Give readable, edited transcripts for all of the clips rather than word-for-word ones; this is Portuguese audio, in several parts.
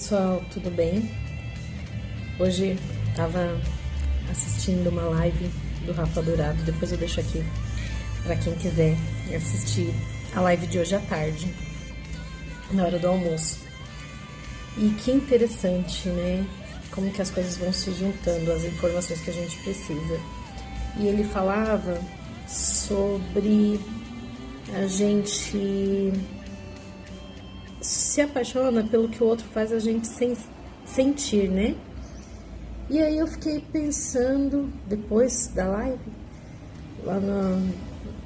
Pessoal, tudo bem? Hoje estava assistindo uma live do Rafa Dourado, depois eu deixo aqui para quem quiser assistir a live de hoje à tarde, na hora do almoço. E que interessante, né? Como que as coisas vão se juntando, as informações que a gente precisa. E ele falava sobre a gente se apaixona pelo que o outro faz a gente sentir, né? E aí eu fiquei pensando, depois da live, lá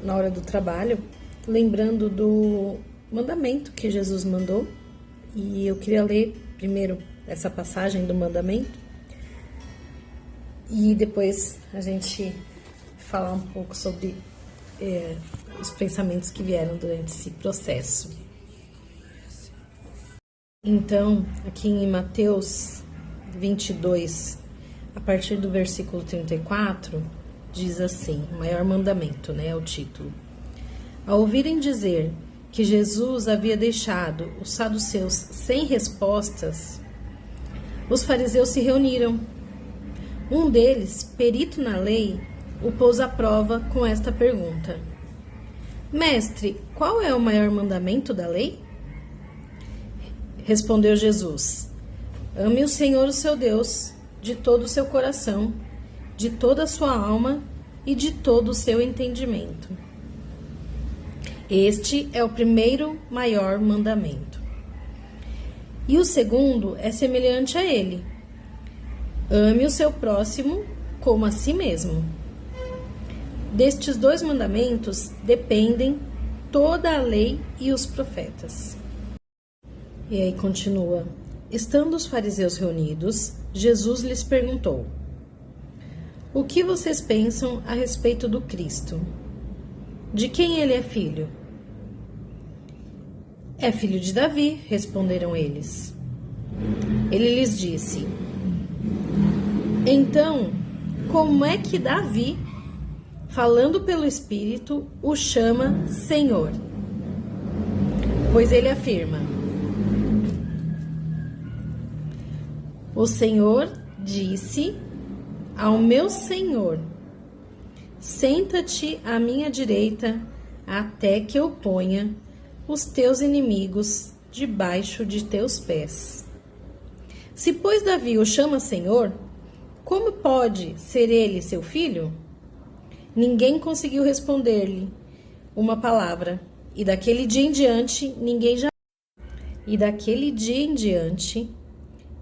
na hora do trabalho, lembrando do mandamento que Jesus mandou. E eu queria ler primeiro essa passagem do mandamento e depois a gente falar um pouco sobre os pensamentos que vieram durante esse processo. Então, aqui em Mateus 22, a partir do versículo 34, diz assim, o maior mandamento, né, é o título. Ao ouvirem dizer que Jesus havia deixado os saduceus sem respostas, os fariseus se reuniram. Um deles, perito na lei, o pôs à prova com esta pergunta: Mestre, qual é o maior mandamento da lei? Respondeu Jesus: Ame o Senhor, o seu Deus, de todo o seu coração, de toda a sua alma e de todo o seu entendimento. Este é o primeiro maior mandamento. E o segundo é semelhante a ele: ame o seu próximo como a si mesmo. Destes dois mandamentos dependem toda a lei e os profetas. E aí continua. Estando os fariseus reunidos, Jesus lhes perguntou: O que vocês pensam a respeito do Cristo? De quem ele é filho? É filho de Davi, responderam eles. Ele lhes disse: Então, como é que Davi, falando pelo Espírito, o chama Senhor? Pois ele afirma: O Senhor disse ao meu Senhor: Senta-te à minha direita, até que eu ponha os teus inimigos debaixo de teus pés. Se, pois, Davi o chama Senhor, como pode ser ele seu filho? Ninguém conseguiu responder-lhe uma palavra, e daquele dia em diante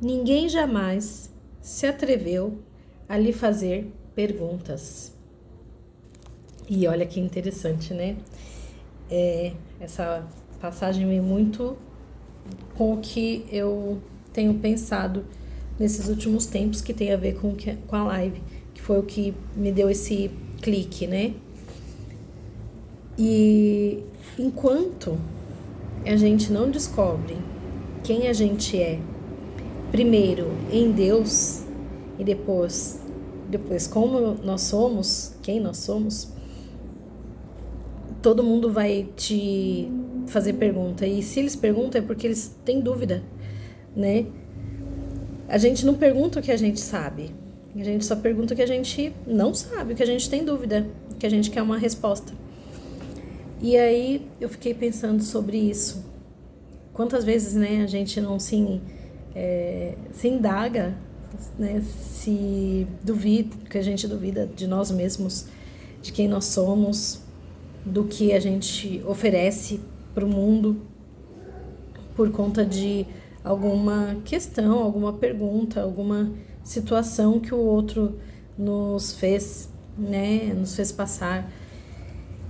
ninguém jamais se atreveu a lhe fazer perguntas. E olha que interessante, né? Essa passagem vem muito com o que eu tenho pensado nesses últimos tempos, que tem a ver com a live, que foi o que me deu esse clique, né? E enquanto a gente não descobre quem a gente é, primeiro em Deus e depois como nós somos, quem nós somos, todo mundo vai te fazer pergunta. E se eles perguntam é porque eles têm dúvida, né? A gente não pergunta o que a gente sabe. A gente só pergunta o que a gente não sabe, o que a gente tem dúvida, o que a gente quer uma resposta. E aí eu fiquei pensando sobre isso. Quantas vezes, né, a gente não se indaga, né, se duvida, que a gente duvida de nós mesmos, de quem nós somos, do que a gente oferece para o mundo, por conta de alguma questão, alguma pergunta, alguma situação que o outro nos fez, né, nos fez passar.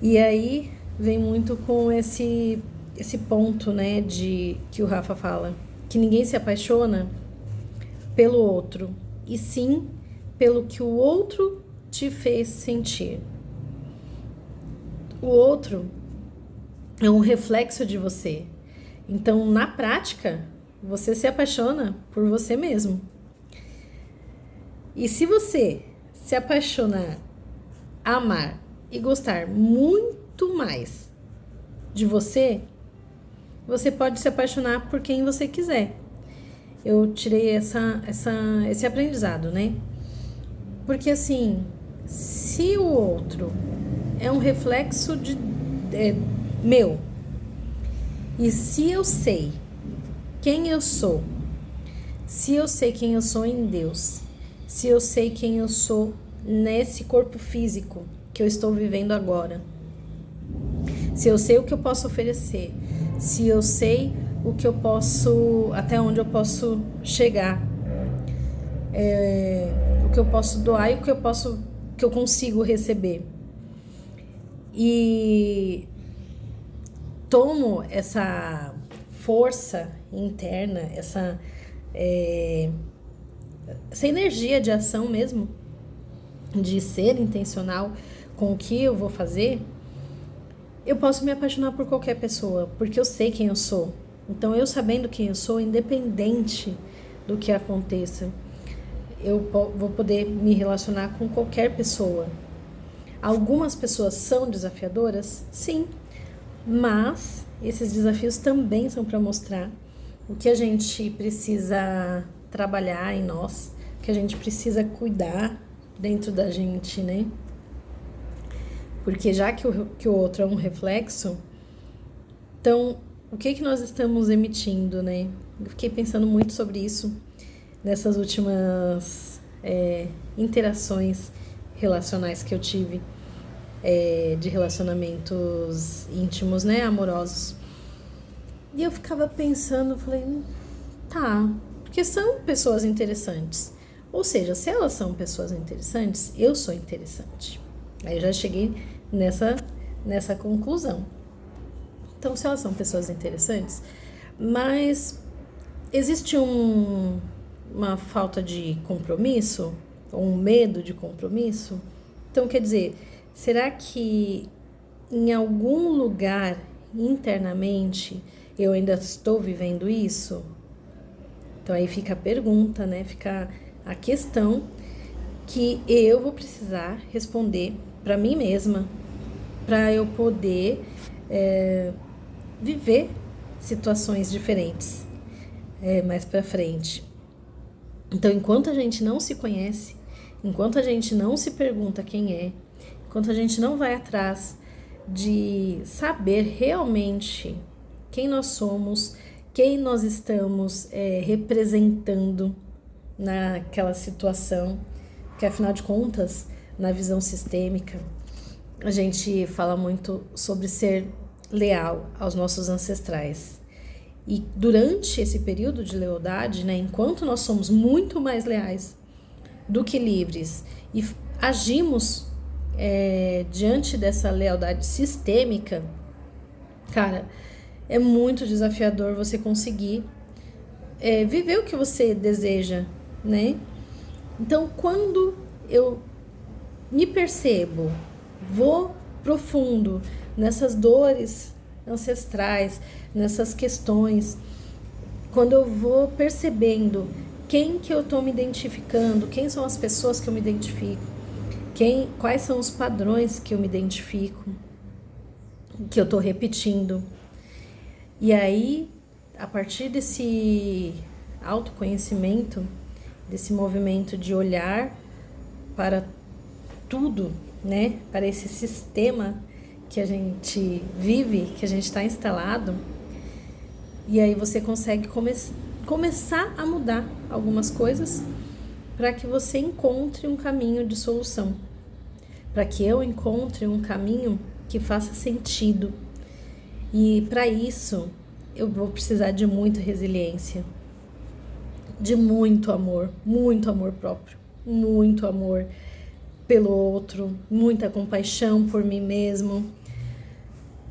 E aí vem muito com esse ponto, né, de que o Rafa fala, que ninguém se apaixona pelo outro, e sim pelo que o outro te fez sentir. O outro é um reflexo de você. Então, na prática, você se apaixona por você mesmo. E se você se apaixonar, amar e gostar muito mais de você, você pode se apaixonar por quem você quiser. eu tirei esse aprendizado, né? Porque assim, se o outro é um reflexo meu, e se eu sei quem eu sou, se eu sei quem eu sou em Deus, se eu sei quem eu sou nesse corpo físico que eu estou vivendo agora, se eu sei o que eu posso oferecer, se eu sei o que eu posso, até onde eu posso chegar, o que eu posso doar e o que eu consigo receber, e tomo essa força interna, essa energia de ação mesmo, de ser intencional com o que eu vou fazer, eu posso me apaixonar por qualquer pessoa, porque eu sei quem eu sou. Então, eu sabendo quem eu sou, independente do que aconteça, eu vou poder me relacionar com qualquer pessoa. Algumas pessoas são desafiadoras? Sim, mas esses desafios também são para mostrar o que a gente precisa trabalhar em nós, o que a gente precisa cuidar dentro da gente, né? Porque já que o outro é um reflexo, então o que nós estamos emitindo, né? Eu fiquei pensando muito sobre isso nessas últimas interações relacionais que eu tive, de relacionamentos íntimos, né? Amorosos. E eu ficava pensando, falei, tá, porque são pessoas interessantes. Ou seja, se elas são pessoas interessantes, eu sou interessante. Aí eu já cheguei nessa conclusão. Então, se elas são pessoas interessantes, mas existe uma falta de compromisso, ou um medo de compromisso? Então, quer dizer, será que em algum lugar internamente eu ainda estou vivendo isso? Então, aí fica a pergunta, né? Fica a questão que eu vou precisar responder para mim mesma, para eu poder viver situações diferentes mais para frente. Então, enquanto a gente não se conhece, enquanto a gente não se pergunta quem é, enquanto a gente não vai atrás de saber realmente quem nós somos, quem nós estamos representando naquela situação, que afinal de contas, na visão sistêmica, a gente fala muito sobre ser leal aos nossos ancestrais. E durante esse período de lealdade, né, enquanto nós somos muito mais leais do que livres e agimos diante dessa lealdade sistêmica, cara, é muito desafiador você conseguir viver o que você deseja, né? Então, quando eu me percebo, vou profundo nessas dores ancestrais, nessas questões, quando eu vou percebendo quem que eu estou me identificando, quem são as pessoas que eu me identifico, quais são os padrões que eu me identifico, que eu estou repetindo. E aí, a partir desse autoconhecimento, desse movimento de olhar para tudo, né, para esse sistema que a gente vive, que a gente está instalado, e aí você consegue começar a mudar algumas coisas para que você encontre um caminho de solução, para que eu encontre um caminho que faça sentido. E para isso eu vou precisar de muita resiliência, de muito amor próprio, muito amor pelo outro, muita compaixão por mim mesmo,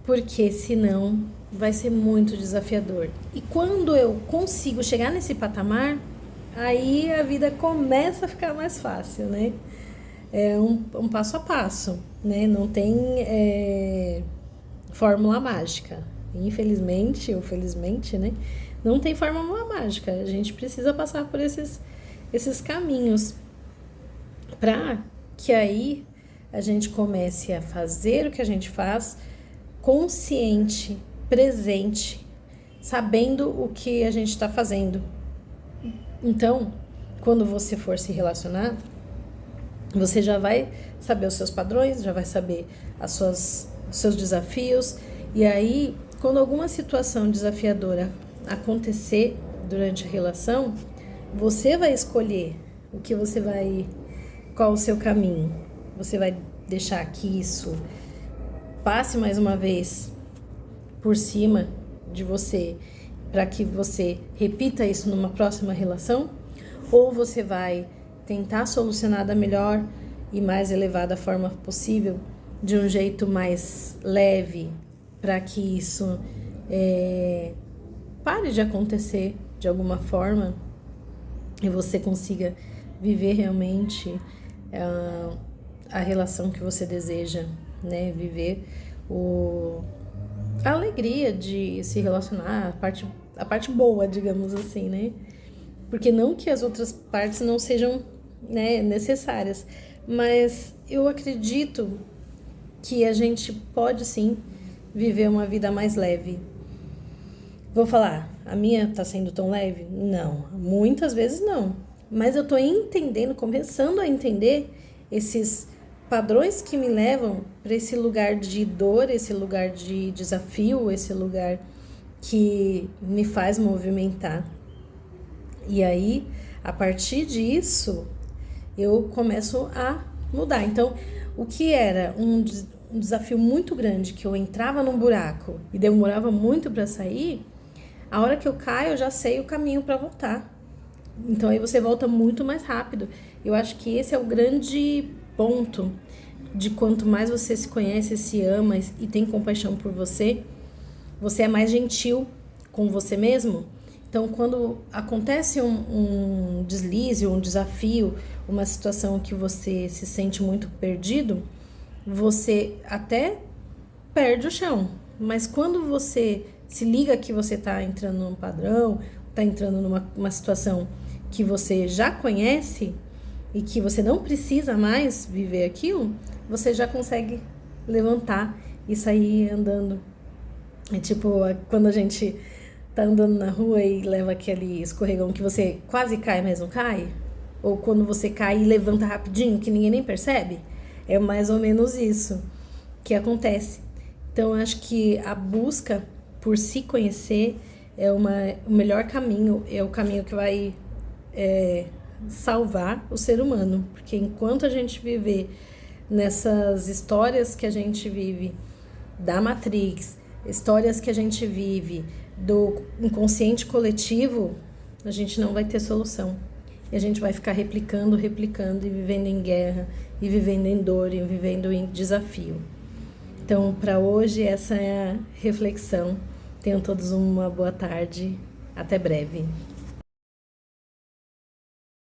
porque senão vai ser muito desafiador. E quando eu consigo chegar nesse patamar, aí a vida começa a ficar mais fácil, né? É um passo a passo, né? Não tem fórmula mágica. Infelizmente ou felizmente, né? Não tem fórmula mágica. A gente precisa passar por esses caminhos para que aí a gente comece a fazer o que a gente faz consciente, presente, sabendo o que a gente está fazendo. Então, quando você for se relacionar, você já vai saber os seus padrões, já vai saber os seus desafios. E aí, quando alguma situação desafiadora acontecer durante a relação, você vai escolher qual o seu caminho. Você vai deixar que isso passe mais uma vez por cima de você para que você repita isso numa próxima relação? Ou você vai tentar solucionar da melhor e mais elevada forma possível, de um jeito mais leve, para que isso pare de acontecer de alguma forma e você consiga viver realmente a relação que você deseja, né? Viver a alegria de se relacionar, a parte boa, digamos assim, né? Porque não que as outras partes não sejam, né, necessárias, mas eu acredito que a gente pode sim viver uma vida mais leve. Vou falar, a minha tá sendo tão leve? Não, muitas vezes não. Mas eu tô entendendo, começando a entender esses padrões que me levam para esse lugar de dor, esse lugar de desafio, esse lugar que me faz movimentar. E aí, a partir disso, eu começo a mudar. Então, o que era um desafio muito grande, que eu entrava num buraco e demorava muito para sair, a hora que eu caio, eu já sei o caminho para voltar. Então, aí você volta muito mais rápido. Eu acho que esse é o grande ponto de quanto mais você se conhece, se ama e tem compaixão por você, você é mais gentil com você mesmo. Então, quando acontece um deslize, um desafio, uma situação que você se sente muito perdido, você até perde o chão. Mas quando você se liga que você está entrando num padrão, está entrando numa situação que você já conhece e que você não precisa mais viver aquilo, você já consegue levantar e sair andando. É tipo quando a gente tá andando na rua e leva aquele escorregão que você quase cai, mas não cai. Ou quando você cai e levanta rapidinho, que ninguém nem percebe. É mais ou menos isso que acontece. Então, eu acho que a busca por se conhecer é o melhor caminho, é o caminho que vai salvar o ser humano. Porque enquanto a gente viver nessas histórias que a gente vive da Matrix, histórias que a gente vive do inconsciente coletivo, a gente não vai ter solução. E a gente vai ficar replicando e vivendo em guerra, e vivendo em dor, e vivendo em desafio. Então, para hoje, essa é a reflexão. Tenham todos uma boa tarde. Até breve.